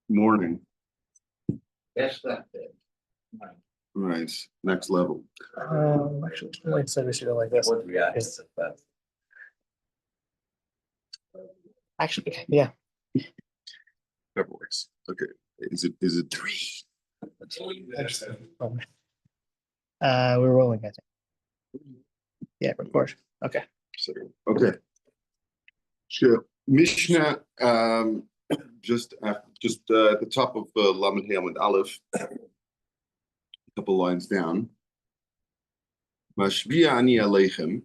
Morning. Yes, that bit. Right. Next level. Actually, like I said, we should go like this. What reacts to that? Actually, yeah. That works. Okay. Is it 3? We're rolling, I think. Yeah, record. Okay. Okay. Sure. Mishnah, just at the top of Lamed Hey Amud Aleph, a couple lines down. Mashbiya ani aleichem,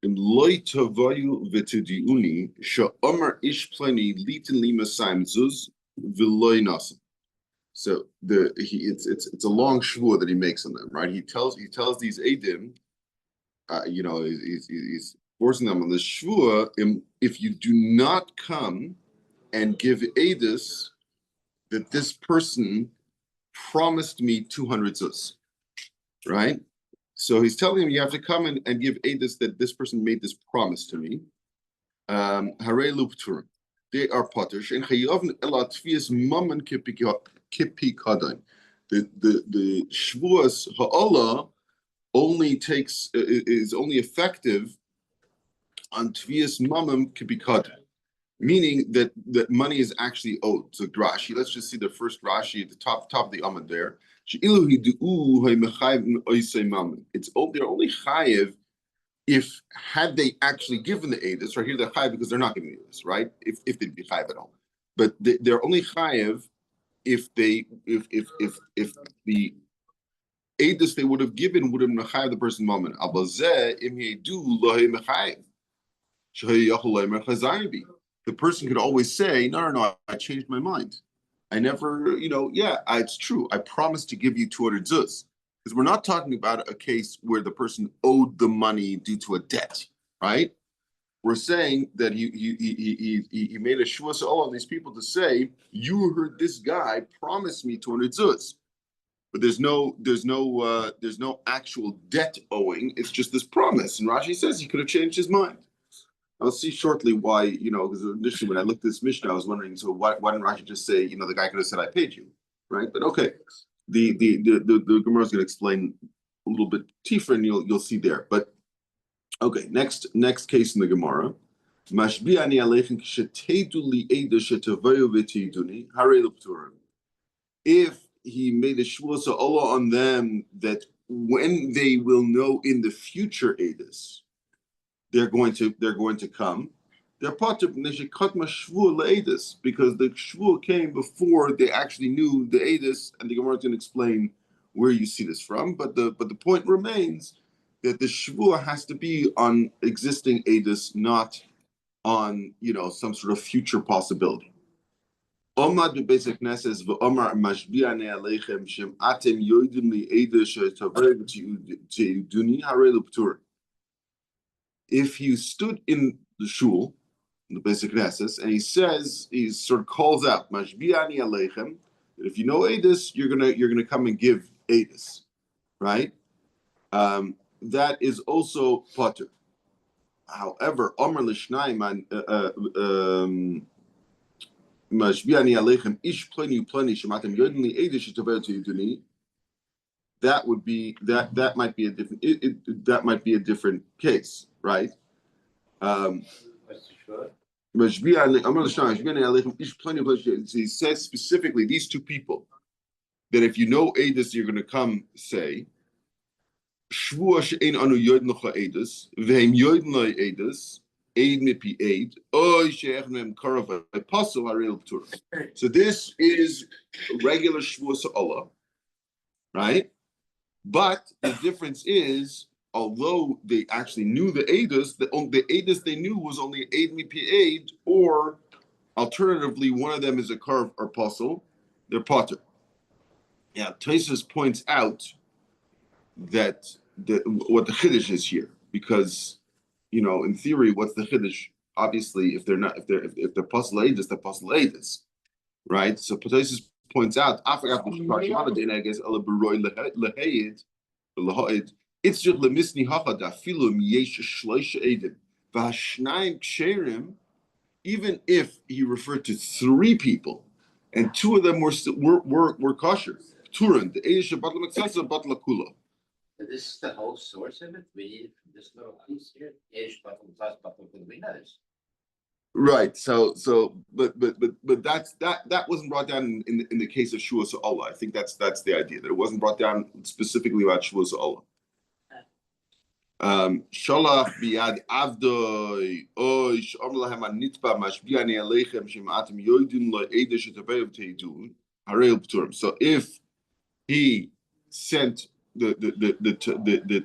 im loy tavoyu v'tidiuni, she'omer ish pleni litin li masayim zuz v'loy nasim. So it's a long shvuah that he makes on them, right? He tells these edim, he's forcing them on the shvuah. If you do not come and give edus that this person promised me 200 zuz, right? So he's telling him you have to come and give edus that this person made this promise to me. Harei lupturim, they are potters and chayavn elat tvias mammon kipi kadon. The shvuas ha'ala only is only effective on tvias mammon kipi kadon, meaning that money is actually owed. So Rashi, let's just see the first Rashi at the top of the Amud there. It's they're only chayev if had they actually given the edus, right here they're chayev because they're not giving the edus, right? If they'd be chayev at all, but they're only chayev if the edus they would have given would have mechayev the person moment. The person could always say, no, I changed my mind. I never, it's true. I promised to give you 200 zuz. Because we're not talking about a case where the person owed the money due to a debt, right? We're saying that he made a shvuah on these people to say, you heard this guy promise me 200 zuz. But there's no actual debt owing. It's just this promise. And Rashi says he could have changed his mind. I'll see shortly why, because initially when I looked at this Mishnah, I was wondering, so why didn't Rashi just say, the guy could have said, I paid you, right? But okay, the Gemara is going to explain a little bit deeper, and you'll see there. But okay, next case in the Gemara. If he made a shvuah Allah on them that when they will know in the future edus, they're going to come. They're potter because the shvuah came before they actually knew the edus, and the Gemara is going to explain where you see this from. But the point remains that the shvuah has to be on existing edus, not on some sort of future possibility. Omad basic says v'omar mashbi'ane aleichem shem atem yoidim li edus shetaver v'tiyuduni harei l'ptur. If you stood in the shul, in the basic Knesset, and he sort of calls out, Mashbi'ani aleichem, that if you know edus, you're gonna come and give edus, right? That is also potter. However, Omer l'shnayim Mashbi'ani aleichem ish pleni shematem yodim li edus shetover tiyuduni. That would be that might be a different that might be a different case, right? He says specifically these two people that if you know edus, you're going to come say shvuah she'ein anu yod nocha edus v'hem yod noy edus eid mipi eid oy she'ech mem karav apostle harei l'ptur. So this is regular shvuah Allah, right? But the difference is, although they actually knew the edus, the edus they knew was only eid mipi eid, or alternatively, one of them is a karv or puzzle. They're potter. Yeah, Tosfos points out that what the chiddush is here, because in theory, what's the chiddush? Obviously, if they're puzzle edus, they're puzzle edus, right? So Tosfos points out, it's just lemisni hachad afilu yesh shloisha edim v'hashnayim ksherim. Even if he referred to 3 people and two of them were kosher. Turin, the Eish Batla Maksasa, Batla Kula. This is the whole source of it. We need this little piece here. Ish, but we know this. Right. So, but that wasn't brought down in the case of Shua Allah. I think that's the idea, that it wasn't brought down specifically about Shua Allah. Shalach biad avdoi oy shom lahem anitba mashbiani alechem shematim yoidin lo edish etabev teidun harel pturim. So if he sent the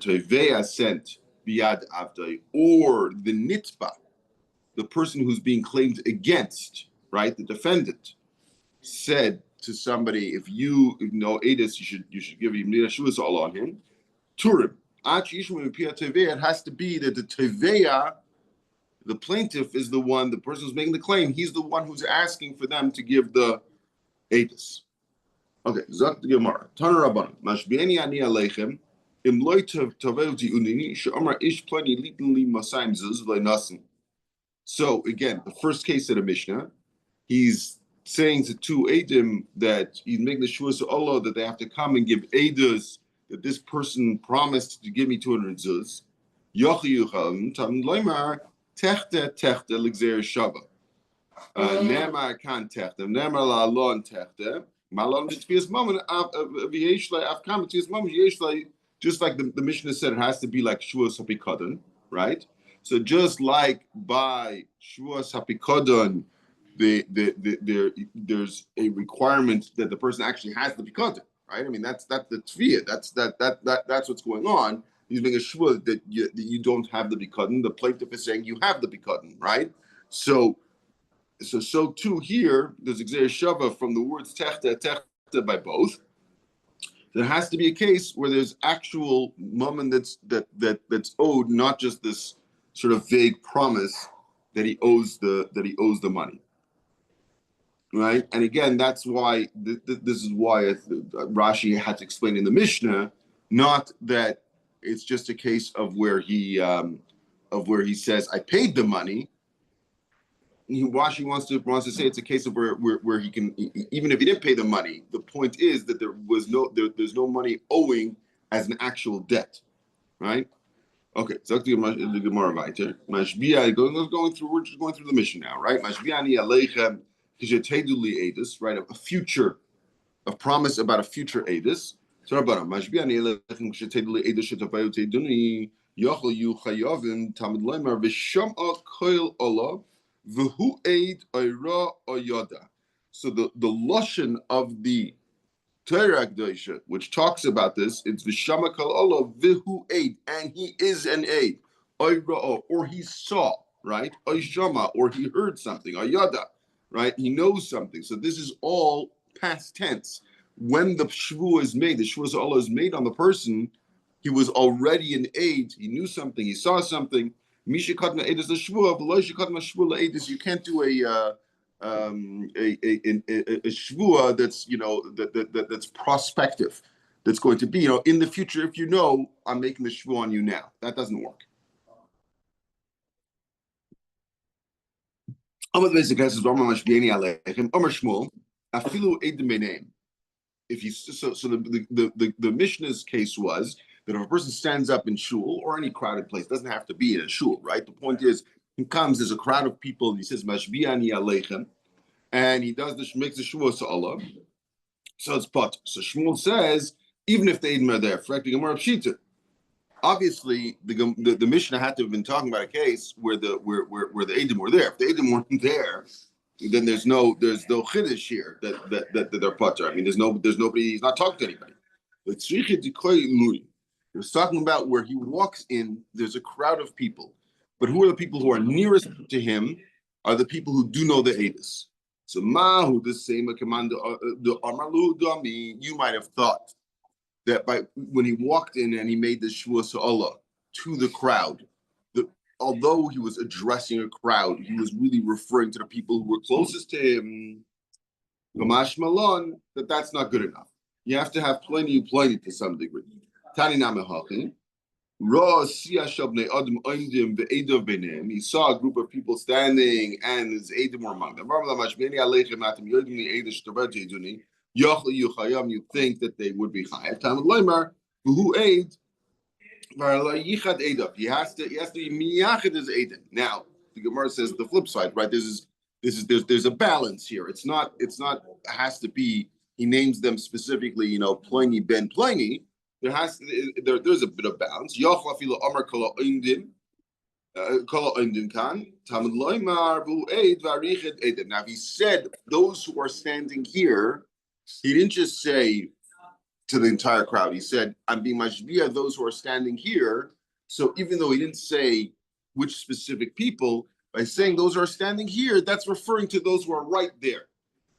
teveya sent biad avdoi, or the nitba, the person who's being claimed against, right, the defendant, said to somebody, if you know edis, you should give him Shua Allah on him. Turim. It has to be that the teveya, the plaintiff, is the one, the person who's making the claim, he's the one who's asking for them to give the edis. Okay, Zok the Gemara. Taner Rabbanan. Mashbieni ani aleichem im loy tavevti unini she'amar ish plani litin li masayim zuz v'leinasim. So again, the first case of the Mishnah, he's saying to two Eidim that he's making the Shua to Allah that they have to come and give Eidos, that this person promised to give me 200 zuz. Yochiyucham tam loymar techte l'gzer shava. Nemar kan techte, nemar la'alon techte. Malon b'tfias moment v'yesh afkam b'tfias moment yesh just like the Mishnah said, it has to be like Shua Sapikadan, right? So just like by Shua Sapikadan, there's a requirement that the person actually has the Pikadon, right? I mean, that's the Tviyah. That's what's going on. He's making a Shua that you don't have the Pikadon. The plaintiff is saying you have the Pikadon, right? So too here, there's Zera Shava from the words Techta by both. There has to be a case where there's actual mammon that's owed, not just this sort of vague promise that he owes the money, right? And again, that's why this is why Rashi had to explain in the Mishnah, not that it's just a case of where he says I paid the money. Rashi wants to say it's a case of where he can, even if he didn't pay the money, the point is that there's no money owing as an actual debt, right? Okay, so the Gemara weiter. Mashbiya, we're just going through the mission now, right? Mashbiyani aleichem kisheteduli edus, right? A future, a promise about a future edus. So Rabbanan, Mashbiyani aleichem kisheteduli edus shetabayu teduni yochel yu chayavim tamid leimar v'sham'a koil olav v'hu eid oira oyoda. So the lashon of the Torah Kedosha, which talks about this, it's v'shama kol olav v'hu eid, and he is an eid, oira, or he saw, right? Oishama, or he heard something, oyoda, right? He knows something. So this is all past tense. When the shvuah is made, the shvuah Allah is made on the person, he was already an eid. He knew something. He saw something. Misha katna eid is the shvuah, v'lo katna shvuah eid is, you can't do a shvuah that's that's prospective, that's going to be in the future. If you know, I'm making the shvuah on you now. That doesn't work. If you so the Mishnah's case was that if a person stands up in shul or any crowded place, doesn't have to be in a shul, right? The point is, he comes, there's a crowd of people, and he says, Mashbiani aleichem, and he makes the Shvuah to Allah. So it's pot. So Shmuel says, even if the Eidim are there, obviously the Mishnah had to have been talking about a case where the Eidim were there. If the Eidim weren't there, then there's no chiddush here that they're potter. I mean, there's nobody. He's not talking to anybody. But he was talking about where he walks in. There's a crowd of people, but who are the people who are nearest to him? Are the people who do know the Eidos. So Mahu, the same command, the Amalu Dami, you might have thought that when he walked in and he made the Shvuah to Allah to the crowd, although he was addressing a crowd, he was really referring to the people who were closest to him. Kamash Malon, that's not good enough. You have to have plenty to some degree. Tani Namahachi, He saw a group of people standing, and his Eidim were among them. You think that they would be chayav. Who aid? He has to be miyachid his Eidim. Now the Gemara says the flip side, right? There's a balance here. It's not it has to be. He names them specifically, Pliny ben Pliny. There's a bit of balance. Now he said those who are standing here, he didn't just say to the entire crowd. He said, I'm being mashbiah those who are standing here. So even though he didn't say which specific people, by saying those who are standing here, that's referring to those who are right there,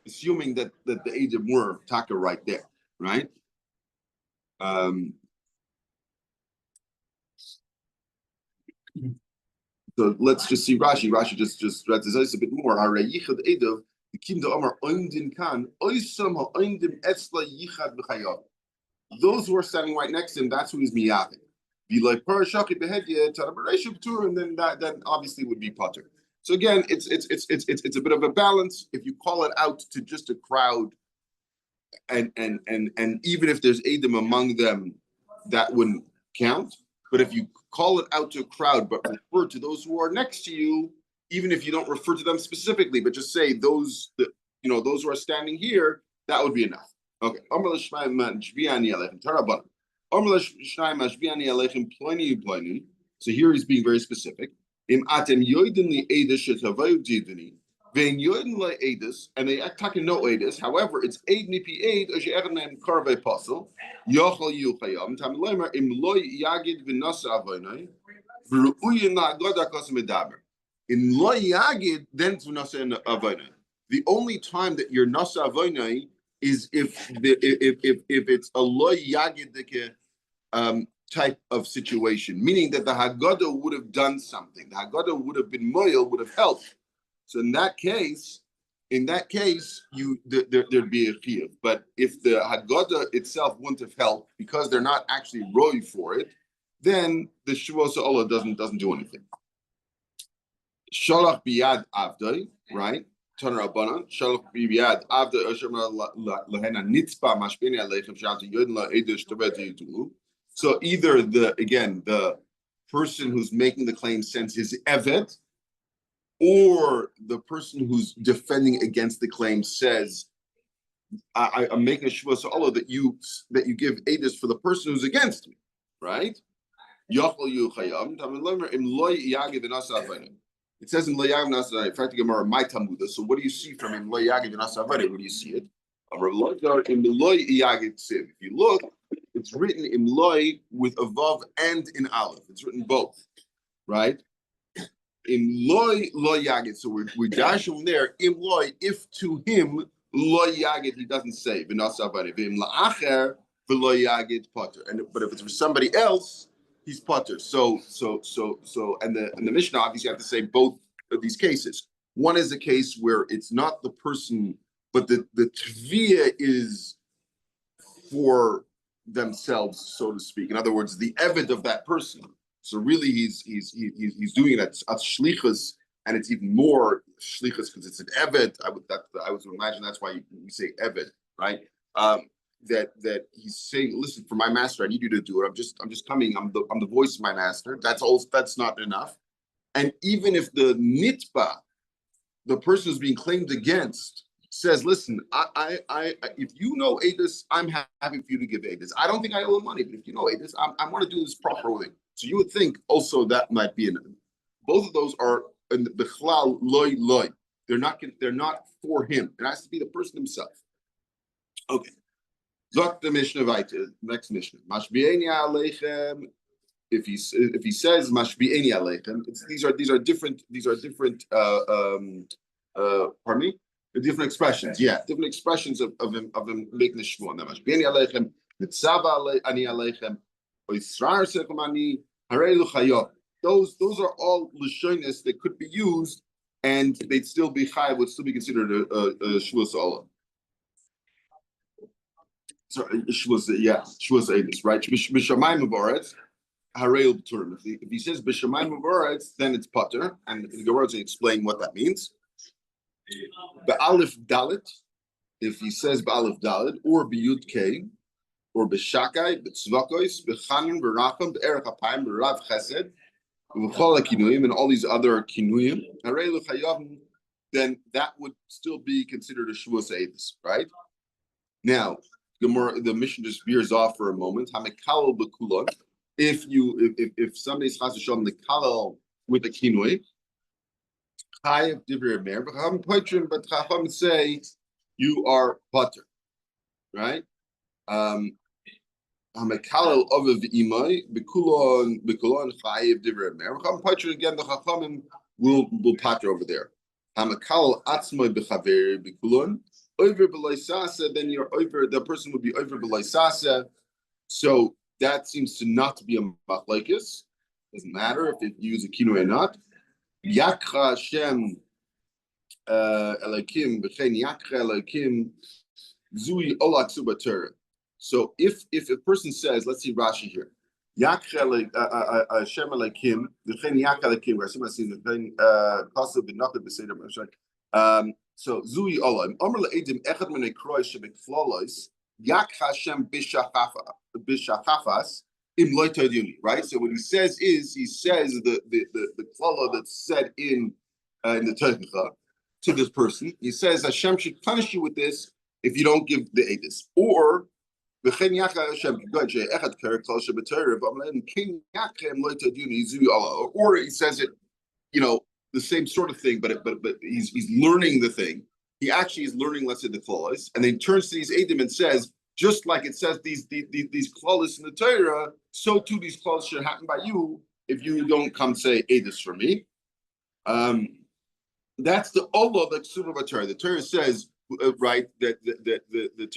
assuming that the Eidim were taka right there, right? So let's just see Rashi. Rashi just read this a bit more. Those who are standing right next to him, that's who he's miyavik. Be like and then obviously would be potter. So again, it's a bit of a balance. If you call it out to just a crowd, and even if there's Eidim among them, that wouldn't count. But if you call it out to a crowd, but refer to those who are next to you, even if you don't refer to them specifically, but just say those those who are standing here, that would be enough. Okay. So here he's being very specific. And they act talking no edis. However, it's aid nipi aid as you ever name karve apostle. Yochel yuchayam tamilomer im loy yagid v'nasa avoynai v'ru'uyin la'agoda kosim edaber. In loy yagid then v'nasa avoynai. The only time that you're nasa avoynai is if it's a loy yagid type of situation, meaning that the Haggadah would have done something. The Haggadah would have been moyel, would have helped. So in that case, there'd be a chiyuv. But if the Haggadah itself wouldn't have helped because they're not actually roy for it, then the Shevuot Allah doesn't do anything. Shalach biyad avdai, right? Taner Rabbanan. Shalach biyad avdai asher lahena nitzpa mashpini aleichem shanta yodin la edish taveti yitulu. So either the person who's making the claim sends his evet, or the person who's defending against the claim says, I'm making a Shevuot Allah that you give edus for the person who's against me, right? It says in Lo Yagiv Nasa, in fact, Gemara my Tamuda. So what do you see from him? Lo Yagiv Nasa Where do you see it? In the Lo Yagiv Siv. If you look, it's written in Loi with a Vav and in Aleph. It's written both, right? In Loi Yagid. So we dash from there. In Loi, if to him Loi Yagid, he doesn't say V'nasavani. V'im la'acher v'Loi Yagid potter. But if it's for somebody else, he's potter. So and the Mishnah obviously have to say both of these cases. One is a case where it's not the person, but the tviyah is for themselves, so to speak. In other words, the eved of that person. So really, he's doing it at shlichus, and it's even more shlichus because it's an eved. I would imagine that's why we say eved, right? That he's saying, listen, for my master, I need you to do it. I'm just coming. I'm the voice of my master. That's not enough. And even if the nitba, the person who's being claimed against, says, listen, I if you know Adis, I'm happy for you to give Adis. I don't think I owe him money, but if you know Adis, I want to do this properly. So you would think also that might be both of those are in the Bechlal loy loy. They're not for him. It has to be the person himself. Okay. Zok the Mishnah weiter. Next Mishnah. Mashbi'eni aleichem. If he says Mashbi'eni aleichem, these are different. Pardon me. The different expressions, different expressions of him making the Shevuot. Mashbi'eni aleichem, Nitzava ani aleichem, Oisrar sechem ani, Harei luchayot. Those are all lashonis that could be used, and they'd still be chai, would still be considered a Shevuot Allah. Sorry, Shevuot Eidus, right? Mishamayim Boretz. Harei B'turim. If he says b'shamayim u'v'aretz, then it's pater, and the Gemara is going to explain what that means. Be'alif dalit, if he says be'alif dalit, or be'yud kei, or b'shakai, b'tzvakois, b'chanan, b'racham, b'erech hapayim, b'rav chesed, b'chol kinuyim, and all these other kinuyim, harei l'chayavim, then that would still be considered a Shavuos Eidos, right? Now, the mission just veers off for a moment. Hamekal b'kulon. If somebody's chas v'shalom the kalal with the kinui, chayav divrei mer, but chacham say you are pater, right? Hamekalal of imay b'kulon chayav divrei mer. Chacham pater again. The chachamim will pater over there. Hamekalal atzmai b'chaver b'kulon over b'loisasa. Then you're over. The person would be over b'loisasa. So that seems to not be a machlekes. Doesn't matter if you use a kinui or not. Yakcha Shem Elakim b'chein Yakcha Elakim Zui Olak Subater. So if a person says, let's see Rashi here, Yakcha Shem Elakim b'chein Yakcha Elakim. Rashi must see b'chein Kasu b'nachad b'seder b'shak. So Zui Olam Amar le'edim echad min ekroy shebekflolos Yakcha Shem b'shachafas. Right. So what he says is the klala that's said in the Torah to this person. He says Hashem should punish you with this if you don't give the edus. Or he says it, the same sort of thing, but he's learning the thing. He actually is learning, let's say, the clause, and then turns to these edim and says, just like it says these clauses in the Torah, so too these clauses should happen by you if you don't come say edus for me. That's the Allah that's super Torah. The Torah says right that the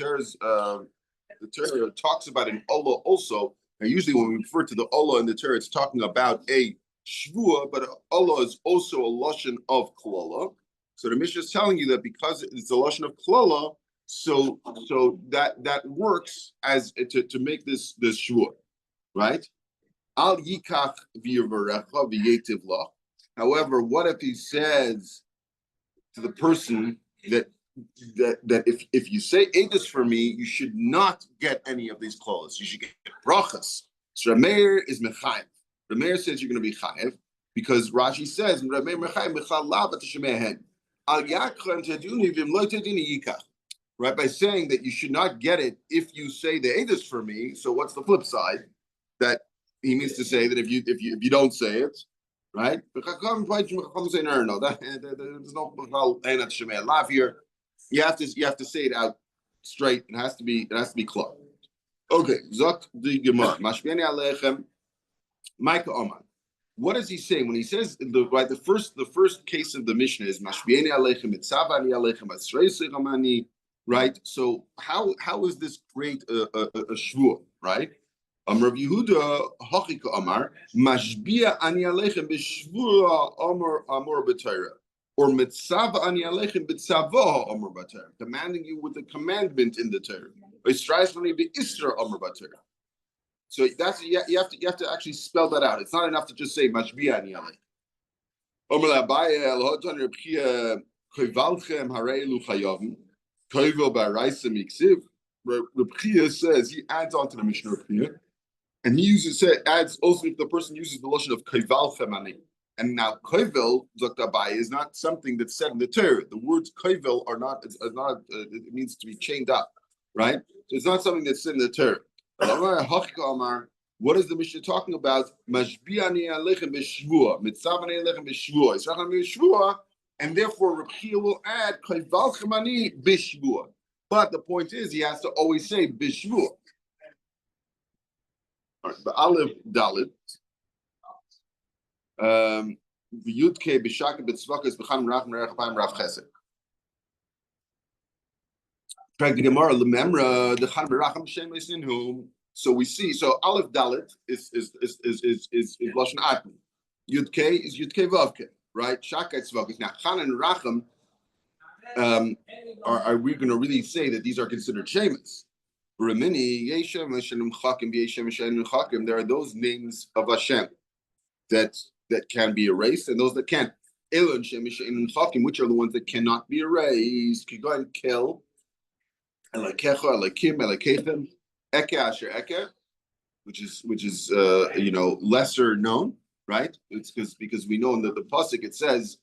Torah talks about an Allah also. And usually when we refer to the Allah in the Torah, it's talking about a Shevuot, but Allah is also a lashon of klala. So the Mishnah is telling you that because it's a lashon of klala, so that works as to make this Shevuot, right? Al yikach v'yivarecha v'yetiv lach. However, what if he says to the person that if you say edus for me, you should not get any of these clauses. You should get brachas. So Rameir is mechayev. Rameir says you're going to be chayev because Rashi says Rameir mechayev mechal lav atashemehen al yakram taduni v'imlo taduni yikach. Right, by saying that you should not get it if you say the edus for me. So what's the flip side? That he means to say that if you don't say it, right? There's no lav here. You have to say it out straight. It has to be clear. Okay, Zok the Gemara. Mashbiani alechem, Micah Oman. What is he saying when he says the first case of the Mishnah is Mashbiani alechem mitzavani alechem asreisei ramani. Right. So how is this great a Shevuot? Right. Rav Yehuda Hachika Amar Mashbia Ani Alechem b'Shvuah Amor b'Torah, or Mitzava Ani Alechem b'Tzavah Amor b'Torah, commanding you with a commandment in the Torah. Isra'ilani b'Isra Amor b'Torah. So that's you have to actually spell that out. It's not enough to just say Mashbia Ani Alechem. Amar LaBaya Elhotan Rebchia Koivalchem Harei Luchayavim. Rebchia says, he adds on to the Mishnah Rebchia, and he adds also if the person uses the lotion of koival femani. And now koivel zaktabai is not something that's said in the Torah. The words koivel are not. It means to be chained up, right? So it's not something that's said in the Torah. What is the Mishnah talking about? Mashbiani alechem b'shvuah, mitzavani alechem b'shvuah. It's not going to be b'shvuah. And therefore, Reb Chia will add Kaival Chamani Bishvua. But the point is, he has to always say Bishvua. All right, but Aleph Dalit. V'yudke b'shaka b'tzvakas b'chan rach merech apayim rav chesed. Track the Gemara lememra the chan meracham shem esinhu. So we see. So Aleph Dalit is lashon atmi. Yudke is Yudke vavke. Right, Shakai Tzvakas. Now, Chan and Racham, are we going to really say that these are considered shemus? Ramini, Yeshem, Hashem, Chakim, Yeshem, Hashem, Chakim. There are those names of Hashem that can be erased, and those that can't. Elon, Shem, Hashem, Chakim, which are the ones that cannot be erased. Can go and kill. Elakecha, Elakim, Elekechem, Eke, Asher, Eke, which is lesser known, right? It's because we know in the pasuk it says,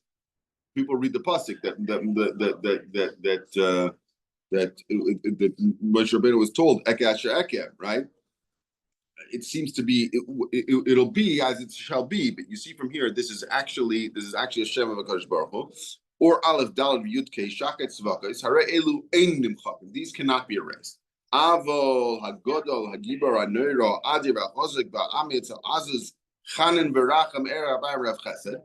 people read the pasuk that Moshe Rabbeinu was told Eke Asher Eke, right? It seems to be it'll be as it shall be, but you see from here this is actually a Shem of HaKadosh Baruch Hu. Or Aleph Daled Yudke Shaket Tzvakos Hare Elu Ein Nimchakim. These cannot be erased. Avol Hagodol Hagibar Hanoiro Adir HaChozik Ba'amitz Azuz Chanan Beracham Era Rav Chesed.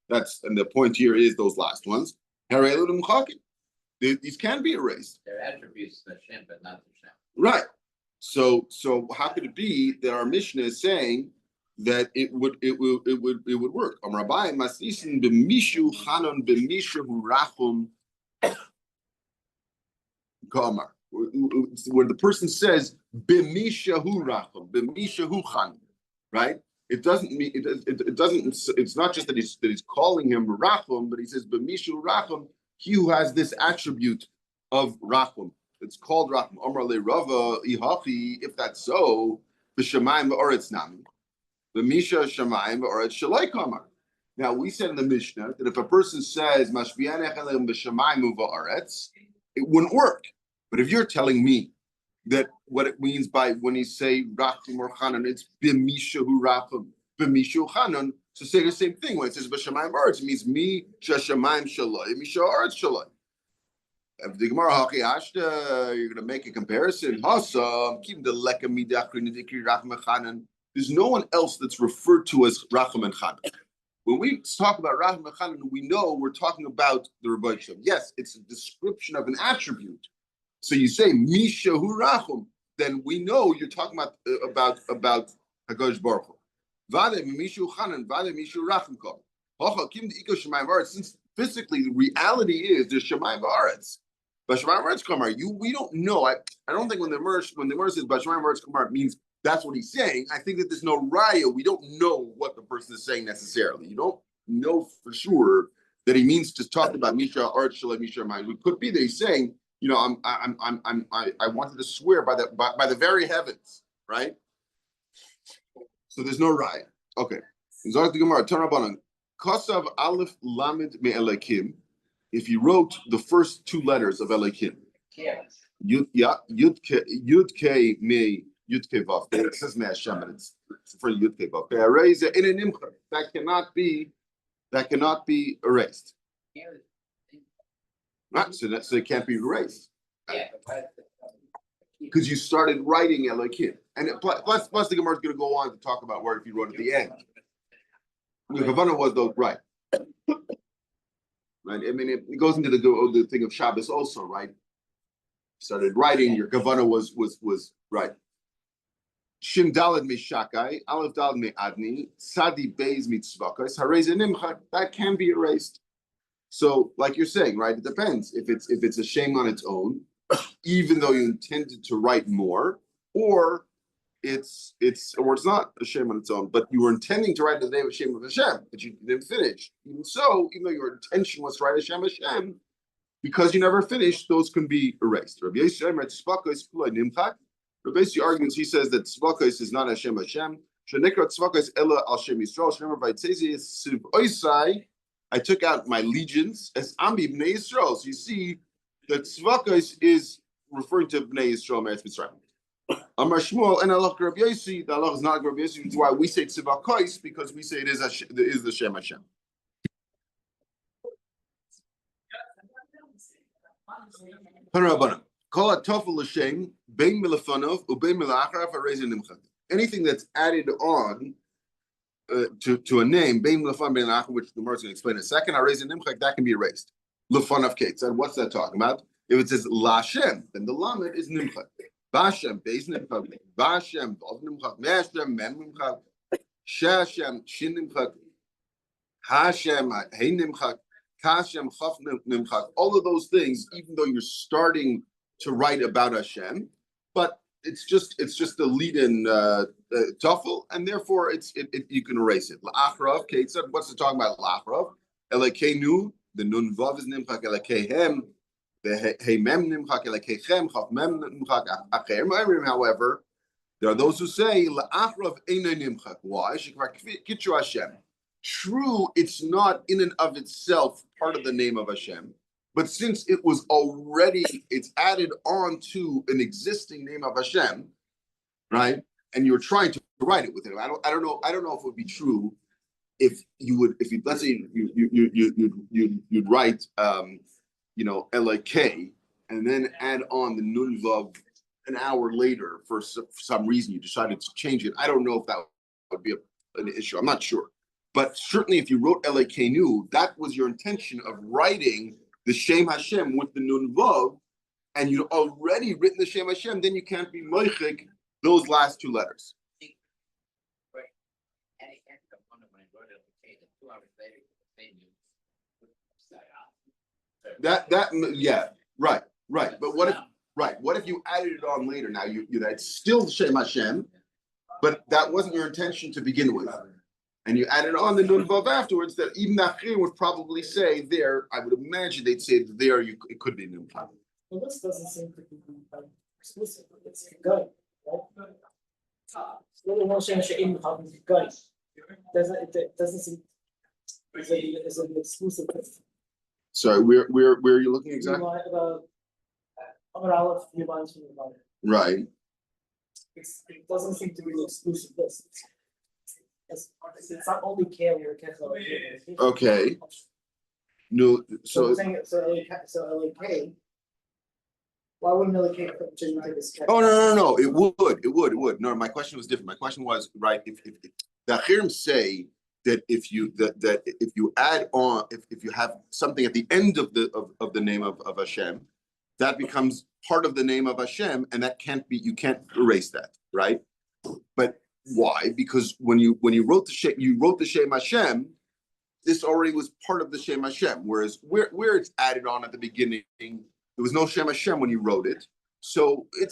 That's, and the point here is those last ones. Hare Elu Nimchakim. These can be erased. They're attributes to Hashem, but not to Hashem. Right. So how could it be that our Mishnah is saying that it would work? Rabbi Masisin b'mishu chanon b'mishu rachum kamar, where the person says b'mishahu rachum, b'mishahu chanon, right? It doesn't mean it doesn't. It's not just that he's calling him rachum, but he says b'mishu rachum, he who has this attribute of rachum. It's called rachum. Amar le Rava ihachi. If that's so, b'shamayim v'oretz nami. Misha Shamayim or at Shalai Kamar. Now we said in the Mishnah that if a person says Mashbiyan Echelem b'Shamayim u'Va'aretz, it wouldn't work. But if you're telling me that what it means by when you say Rachum or Chanan, it's b'Misha hu Rachum, b'Misha hu Chanan, so say the same thing when it says b'Shamayim Va'aretz, it means mi Shamayim Shalai, Misha Aretz Shalai. If the Gemara Haki Ashta, you're going to make a comparison. Hasa, keep the Lekam Midachri Nidikri Rachum Chanan. There's no one else that's referred to as Rachum and Chanan. When we talk about Rachum and Chanan, we know we're talking about the Rebbe Shem. Yes, it's a description of an attribute. So you say Misha hu Rachum, then we know you're talking about Hakadosh Baruch Hu. Vade Mishu Chanan, Vade Mishu Rachum Kol. Since physically the reality is there's Shemayim V'aretz. But Shemayim V'aretz Kamar, we don't know. I don't think when the Medrash says Shemayim V'aretz Kamar, it means that's what he's saying. I think that there's no raya. We don't know what the person is saying necessarily. You don't know for sure that he means to talk about Misha Art Shalai Misha Mind. It could be that he's saying, I wanted to swear by the very heavens, right? So there's no raya. Okay. Zok the Gemara Tanabanan Kosav Aleph Lamed Me Elakim. If you wrote the first two letters of Elakim, Yud Ke Me. Yudke Vav. It says Me'Hashem, and it's for Yudke Vav. In an imcha, that cannot be erased. Right, so it can't be erased. Because you started writing Elokim, and plus the Gemara is going to go on to talk about where if you wrote at the end. The Havana was though right. Right. I mean, it goes into the thing of Shabbos also, right? Started writing. Your Kavana was right. Shin Dalad me Shakai, Aleph Dalad me Adni, Sadi Beis mitzvakos, Harez Nimchak, that can be erased. So, like you're saying, right? It depends if it's a shame on its own, even though you intended to write more, or it's not a shame on its own, but you were intending to write the name of Shem of Hashem, but you didn't finish. Even so, even though your intention was to write Hashem Hashem, because you never finished, those can be erased. Rabbi Beis argues, he says that Tzvakos is not Hashem Hashem. I took out my legions as Ambi Bnei Yisrael. So you see that Tzvakos is referring to Bnei Yisrael, Meretz Mitzrayim. Amar Shmuel and Allah Rabbi Yossi, the Allah is not Rabbi Yossi, which is why we say Tzvakos, because we say it is the Shem Hashem. Anything that's added on to a name, which the Gemara is going to explain in a second, that can be erased. And what's that talking about? If it says Lashem, then the Lamed is Nimchak. Bashem, Beis Nimchak, Bashem, Vav Nimchak, Meshem, Mem Nimchak, Shashem, Shin Nimchak, Hashem, Hey Nimchak, Kashem, Chaf Nimchak, all of those things, even though you're starting to write about Hashem, but it's just the lead-in tuffle, and therefore you can erase it. La'achrav, Kate said, what's it talking about? La'achrav, elekenu, the nun vav is nimchak, elekehem, the hey mem nimchak, elekechem, chaf mem nimchak, achem. However, there are those who say la'achrav einay nimchak. Why? Shekvar kitru Hashem. True, it's not in and of itself part of the name of Hashem. But since it was already, it's added on to an existing name of Hashem, right? And you're trying to write it with it. I don't know if it would be true if you let's say you'd write LAK and then add on the nun vav an hour later for some reason you decided to change it. I don't know if that would be an issue. I'm not sure. But certainly if you wrote LAK nu, that was your intention of writing the Shem Hashem with the Nun Vav, and you'd already written the Shem Hashem, then you can't be moichik those last two letters. Right. And it can't come on when I wrote it, okay, the 2 hours later, Yeah, right. But what if you added it on later? Now it's still Shem Hashem, but that wasn't your intention to begin with. And you added on the Nun Vav afterwards, that even the Achir would probably say there, I would imagine they'd say there it could be Nun Vav. Well, this doesn't seem to be exclusive. It's good, right? It doesn't seem is an exclusive. Sorry, where are you looking exactly? Aleph, few lines from the bottom. Right. It doesn't seem to be an exclusive list. It's not only Kale or Kessel. Okay. No, so LAK. Why wouldn't LAK change to this? Oh no! It would. No, my question was different. My question was right. If the Achirim say that if you add on, if you have something at the end of the name of Hashem, that becomes part of the name of Hashem, and that you can't erase that, right? But why? Because when you wrote the Shem Hashem, this already was part of the Shem Hashem. Whereas where it's added on at the beginning, there was no Shem Hashem when you wrote it, so it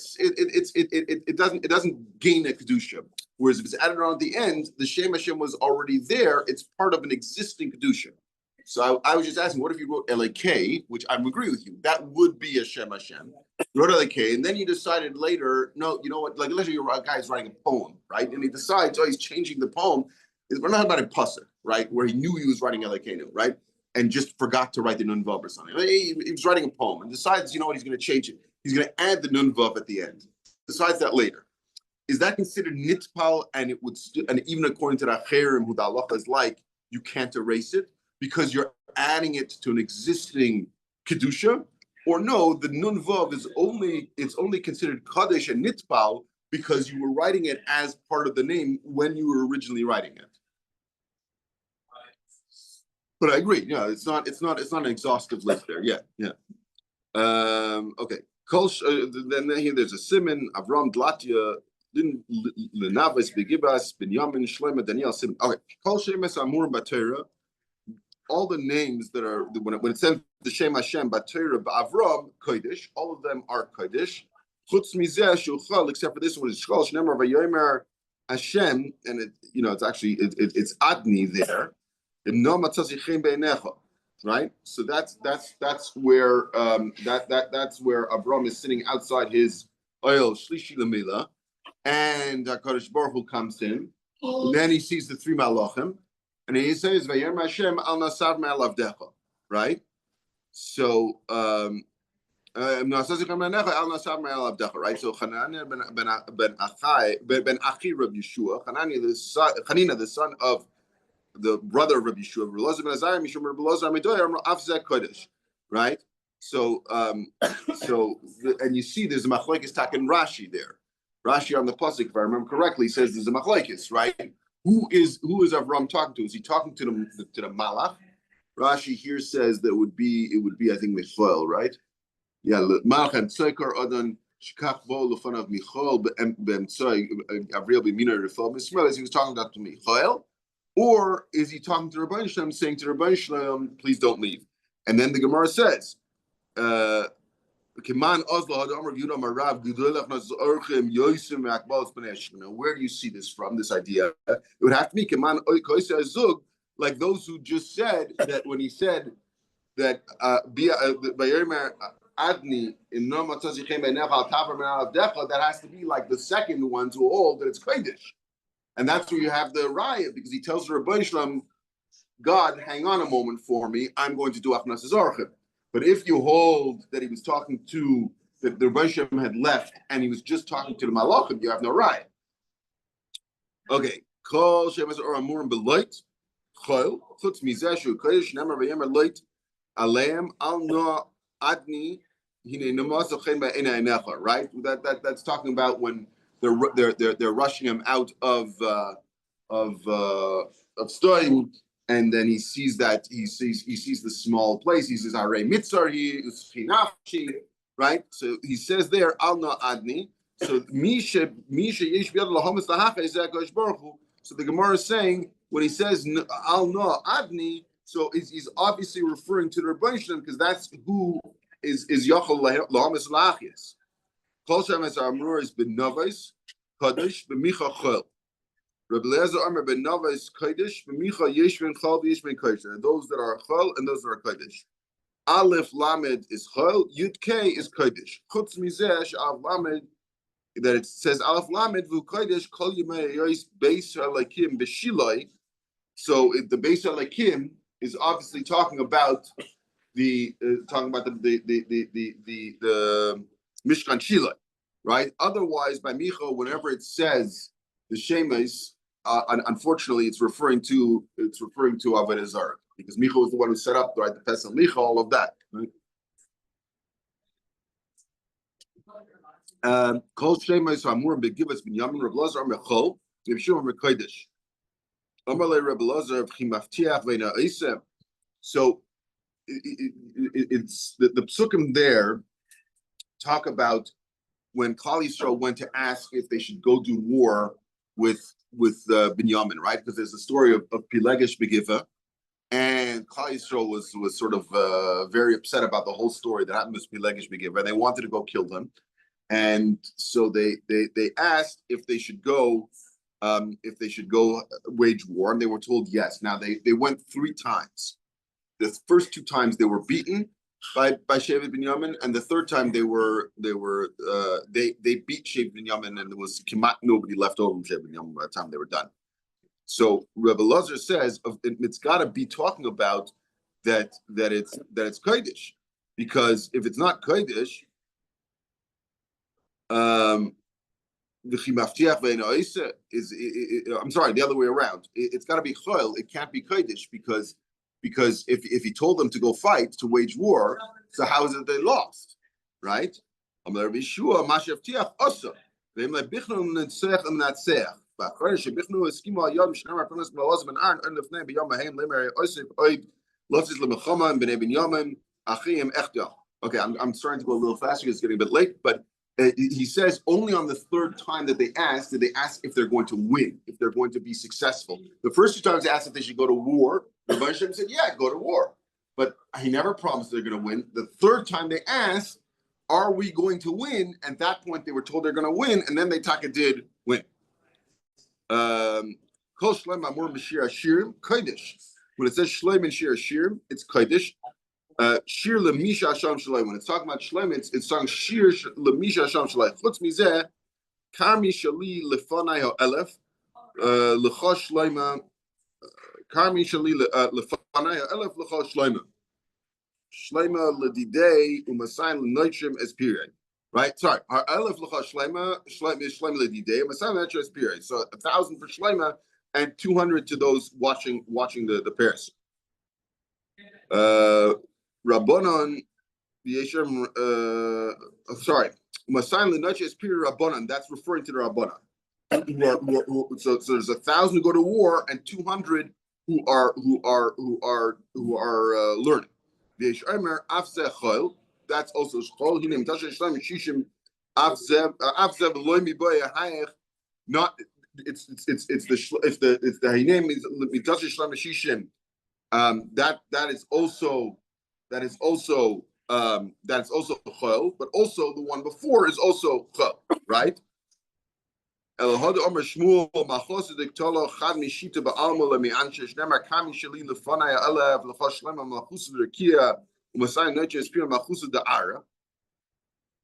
doesn't gain a kedusha. Whereas if it's added on at the end, the Shem Hashem was already there. It's part of an existing kedusha. So I was just asking, what if you wrote LAK, which I agree with you, that would be a Shem Hashem. You wrote LAK, and then you decided later, no, you know what, like let's say a guy's writing a poem, right? And he decides, he's changing the poem. We're not about a pasuk, right? Where he knew he was writing LAK, right? And just forgot to write the nun vav or something. He was writing a poem and decides, you know what, he's going to change it. He's going to add the nun vav at the end. Decides that later. Is that considered nitpal? And it would and even according to the Achirim, who the halacha is like, you can't erase it because you're adding it to an existing kedusha, or no, the nun vav is only considered kadesh and nitpal because you were writing it as part of the name when you were originally writing it. But I agree, yeah, it's not an exhaustive list there. Yeah. Okay. Then here there's a Simon, Avram Dlatya, Lenavis, Begibas, Binyamin, Shlema, Daniel, Simon. Okay. Kol Shemes Amur Batera. All the names that are when it says the Shem Hashem Batera Avram Kodesh, all of them are Kodesh. Chutz mizeh shulchal, except for this one is Shkol Shneimar Vayomer Hashem, and it's actually it's Adni there. Right, so that's where that's where Avram is sitting outside his oil shlishi lamila, and Hakadosh Baruch Hu comes in, and then he sees the three malachim, and he says Vayem Hashem al nasav me'alavdecha, right? So right? So Hananiah ben Achi Rabbi Yeshua, Hananiah the son of the brother of Rabbi Yeshua, right? So, and you see there's a machlokes taken Rashi there. Rashi on the pasuk, if I remember correctly, says there's a machlokes, right? Who is Avram talking to? Is he talking to the malach? Rashi here says that it would be I think Michael, right? Yeah, malach and tzokar adan shikach bo lefanav Michael ben tzoi Avril b'mina refel Misrael. As he was talking about to Michael. Or is he talking to Rabbi Shalom, saying to Rabbi Shalom, please don't leave? And then the Gemara says, Kiman Oslo had Amar Yudam Arav Gudulach Nas Orchim Yosim Akbal Spanesh. Now, where do you see this from? This idea? It would have to be Kiman Koisa Zug, like those who just said that when he said that Bayer Adni in Norma Tazichem Nechal Taver Menal Decha, that has to be like the second one to hold that it's Kodesh. And that's where you have the riot, because he tells the Rebbe Shalom, God, hang on a moment for me, I'm going to do Achnas Zorchim. But if you hold that he was talking to, that the Rebbe Shalom had left, and he was just talking to the Malachim, you have no riot. Okay. Kol Shemas Or Amurim Beloit, Chol, Chutz Mizeshu, Kodesh, Nemar Vayemer Loit, Aleim, Al No Adni, right? That's talking about when they're rushing him out of Stoim, and then he sees the small place. He says Arei Mitzar he right? So he says there Al Na Adni. So Misha Yesh Biad Lahamas Lahacha is Kodesh Baruch Hu. So the Gemara is saying when he says Al Na Adni, so he's obviously referring to the Rebbe Shalom, because that's who is Yachol Lahamas Lachias. Kol Shemes Amur is Ben Novais Kadosh B'Micha Chol. Rabbi Eliezer Amar Ben Novais Kadosh B'Micha Yesh Ben Chol V'Yesh Ben Kadosh. Those that are Chol and those that are Kadosh. Aleph Lamed is Chol. Yud K is Kadosh. Chutz Mizeh Av Lamed, that it says Aleph Lamed V'U Kadosh Kol Yemei Yois Beis Halakim B'Shiloi. So the Beis Halakim is obviously talking about the Mishkan Shila, right? Otherwise, by Micha, whenever it says the Shemes, unfortunately, it's referring to Avodah Zarah, because Micha was the one who set up, right, the Pesach Micha, all of that. Right? Kol Shemes Hamurim Begivas Binyamin Reb Lazar Mechol Yevshua Mekodesh Amalei Reb Lazar V'Chimaftiach Veina Eisem. So it's the psukim there talk about when Klal Yisrael went to ask if they should go do war with Binyamin, right? Because there's a story of Pilegesh Begiva, and Klal Yisrael was sort of very upset about the whole story that happened with Pilegesh Begiva, and they wanted to go kill them, and so they asked if they should go wage war, and they were told yes. Now they went 3 times. The first 2 times they were beaten by Shevet Binyamin, and the third time they beat Shevet Binyamin, and there was nobody left over from Shevet Binyamin by the time they were done. So Rebbe Lazar says it's got to be talking about that it's Kodesh, because if it's not Kodesh, I'm sorry, the other way around. It's got to be Chol. It can't be Kodesh, because if he told them to go fight, to wage war, so how is it they lost, right? Okay, I'm starting to go a little faster because it's getting a bit late, but he says only on the 3rd time that they asked, did they ask if they're going to win, if they're going to be successful. The first 2 times they asked if they should go to war. The Hashem said, yeah, go to war. But he never promised they're going to win. The 3rd time they asked, are we going to win? At that point, they were told they're going to win, and then they did win. When it says Shleim and Shir Shir, it's Kodesh. Shir lemisha Hashem shalai. When it's talking about Shleim, it's talking Shir lemisha Hashem shalai. Chutz mizeh, karmi shali lefanai ha'elef, lecha shleima, karmi shali lefanai ha'elef, lecha shleima. Shleima ledidei umasayin lenoitrim es period. Right? Sorry. Ha'elef lecha shleima, shleima ledidei, umasayin lenoitrim es period. So 1,000 for Shleima and 200 to those watching the pairs. Rabbanon, sorry, Masayin L'Naches period Rabbanon. That's referring to the Rabbanon. So there's 1,000 who go to war and 200 who are learning. That's also Shchol. Not it's the name is Mitash Shlam Shishim. That is also that's also chol, but also the one before is also chol, right? Elahad Omer Shmuel Machosedik Tolo Chad Mishita Ba'alma LeMi'anshe Shnemar Kami Shali Lefanaya Elev Lechosh Lema Malchusa Rekia Umasai Noche Espira Malchusa Da'ara.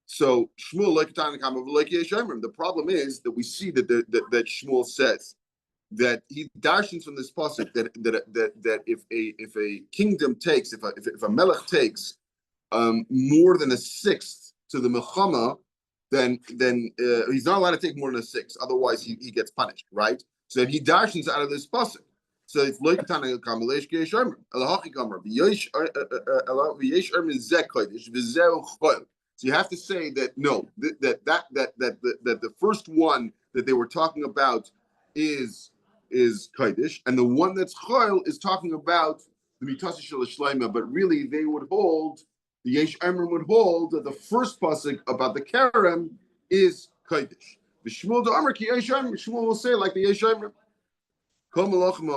So Shmuel like Tanakam like Yeshemrim. The problem is that we see that that Shmuel says that he darshins from this pasuk that if a kingdom takes if a melech takes more than a sixth to the milchama, then he's not allowed to take more than a sixth. Otherwise, he gets punished, right? So he darshins out of this pasuk. So it's like Tana Kamalesh Geshem Elahachi Kamar V'yesh Ermin Zek Kodesh V'zeu Chol. So you have to say that no, that the first one that they were talking about is Kodesh, and the one that's Chol is talking about the Mitasi Shel Shleima. But really, they would hold. The Yesh Emrim would hold that the first pasuk about the Kerem is Kodesh. The Shmuel to Amr ki Yesh Emrim. Shmuel will say like the Yesh Emrim. Kol Malachim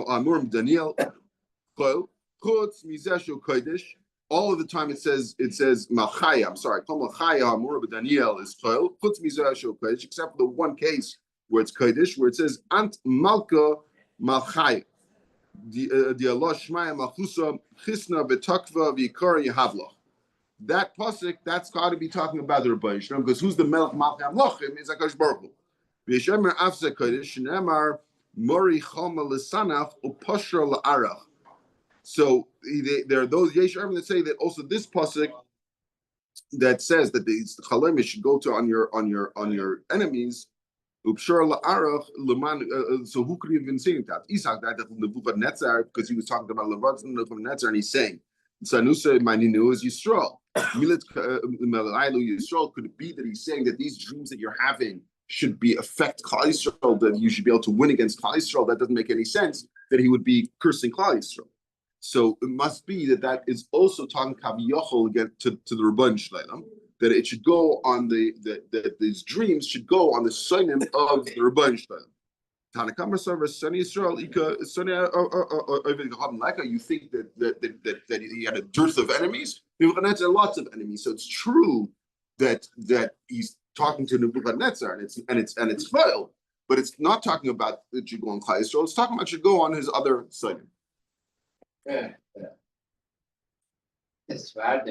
Amurim Daniel Chol Chutz Mizeshu Kodesh. All of the time it says Machaya. I'm sorry. Kol Machaya Amurim Daniel is Chol Chutz Mizeshu Kodesh, except for the one case where it's Kodesh, where it says Ant Malka Malchaya. The Allah Shmaya Malchusa Chisna V'Takva V'Yikar Yehavloch. That pasuk, that's got to be talking about the Rebbeinu Shalom, because who's the Melech Malchei Hamlochim is Hakadosh Baruch Hu. V'Yeshemer Afzeh Kodesh Shneimar Mori Choma L'Sanach U'Poshra L'Arach. So there are those Yeshemer that say that also this pasuk that says that the Chalem should go to on your enemies. So who could have been saying that? Isaac died from the Nebuchadnezzar because he was talking about Nebuchadnezzar, and he's saying, "Sanusa, my new is Yisrael." Yisrael, could it be that he's saying that these dreams that you're having should be affect Klal Yisrael, that you should be able to win against Klal Yisrael? That doesn't make any sense. That he would be cursing Klal Yisrael. So it must be that is also talking Kaviyachol again to the Rebbeinu Shalom. That it should go on that these dreams should go on the sonim of the Rebbeinu Shalom. Tanakama server Sunny Israel Ika Sunny you think that he had a dearth of enemies? Nebuchadnezzar had lots of enemies. So it's true that he's talking to Nebuchadnezzar and it's foil, but it's not talking about it should go on Klal Yisrael. It's talking about it should go on his other sonim. Yeah. Es war